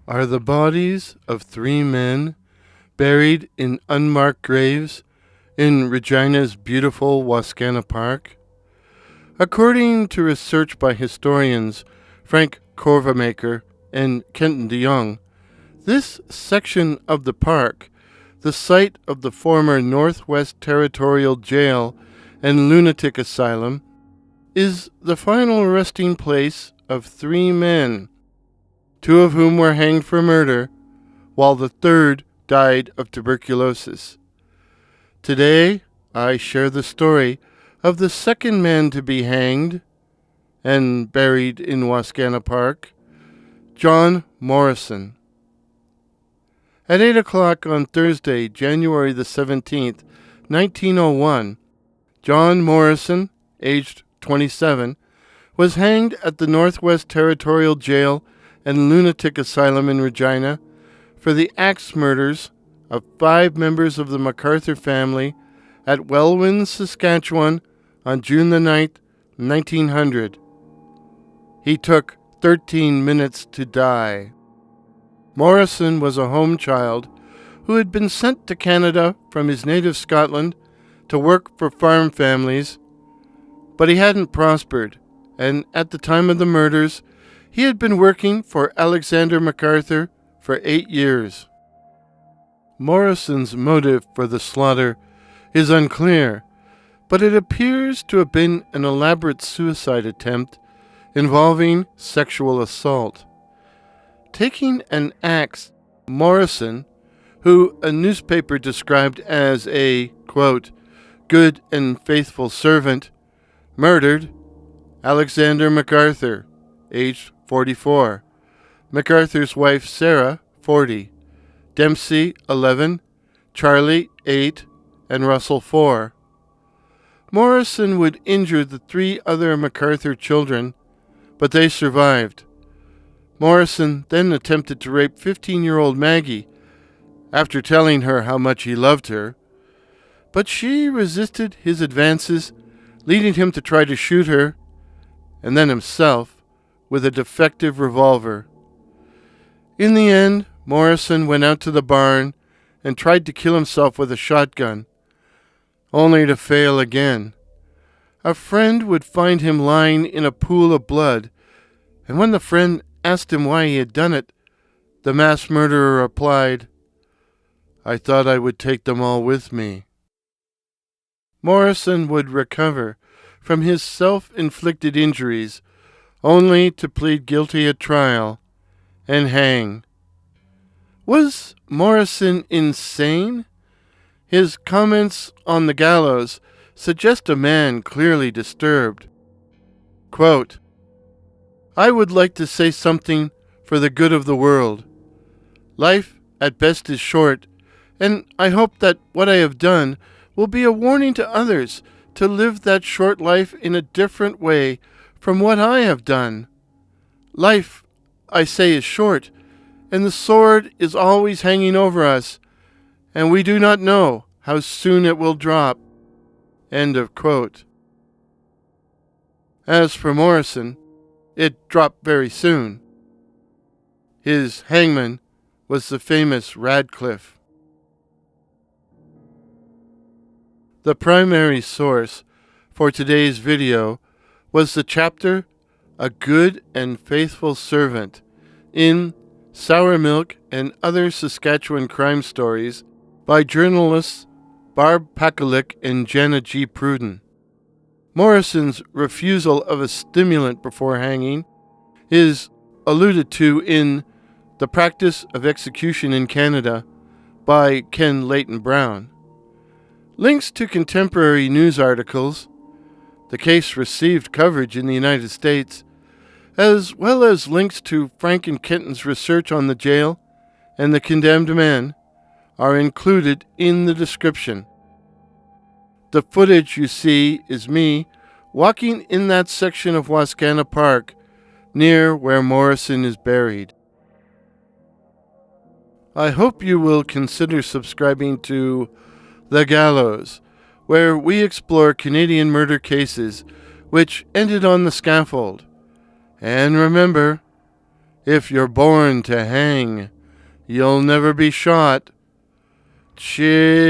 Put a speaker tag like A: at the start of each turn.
A: are the bodies of 3 men buried in unmarked graves in Regina's beautiful Wascana Park. According to research by historians Frank Korvemaker and Kenton Jong, this section of the park, the site of the former Northwest Territorial Jail and Lunatic Asylum, is the final resting place of 3 men, 2 of whom were hanged for murder, while the third died of tuberculosis. Today, I share the story of the second man to be hanged and buried in Wascana Park, John Morrison. At 8 o'clock on Thursday, January the 17th, 1901, John Morrison, aged 27, was hanged at the Northwest Territorial Jail and Lunatic Asylum in Regina for the axe murders of 5 members of the MacArthur family at Welwyn, Saskatchewan on June the 9th, 1900. He took 13 minutes to die. Morrison was a home child who had been sent to Canada from his native Scotland to work for farm families, but he hadn't prospered, and at the time of the murders, he had been working for Alexander MacArthur for 8 years. Morrison's motive for the slaughter is unclear, but it appears to have been an elaborate suicide attempt involving sexual assault. Taking an axe, Morrison, who a newspaper described as a, quote, good and faithful servant, murdered Alexander MacArthur, aged 44, MacArthur's wife Sarah, 40, Dempsey, 11, Charlie, 8, and Russell, 4. Morrison would injure the 3 other MacArthur children, but they survived. Morrison then attempted to rape 15-year-old Maggie after telling her how much he loved her, but she resisted his advances, leading him to try to shoot her, and then himself, with a defective revolver. In the end, Morrison went out to the barn and tried to kill himself with a shotgun, only to fail again. A friend would find him lying in a pool of blood, and when the friend asked him why he had done it, the mass murderer replied, "I thought I would take them all with me." Morrison would recover from his self-inflicted injuries only to plead guilty at trial and hang. Was Morrison insane? His comments on the gallows suggest a man clearly disturbed. Quote, "I would like to say something for the good of the world. Life at best is short, and I hope that what I have done will be a warning to others to live that short life in a different way from what I have done. Life, I say, is short, and the sword is always hanging over us, and we do not know how soon it will drop." End of quote. As for Morrison, it dropped very soon. His hangman was the famous Radclive. The primary source for today's video was the chapter "A Good and Faithful Servant" in Sour Milk and Other Saskatchewan Crime Stories by journalists Barb Pakulik and Jenna G. Pruden. Morrison's refusal of a stimulant before hanging is alluded to in The Practice of Execution in Canada by Ken Leighton Brown. Links to contemporary news articles, the case received coverage in the United States, as well as links to Frank and Kenton's research on the jail and the condemned men, are included in the description. The footage you see is me walking in that section of Wascana Park near where Morrison is buried. I hope you will consider subscribing to The Gallows, where we explore Canadian murder cases which ended on the scaffold. And remember, If you're born to hang, you'll never be shot. Cheers.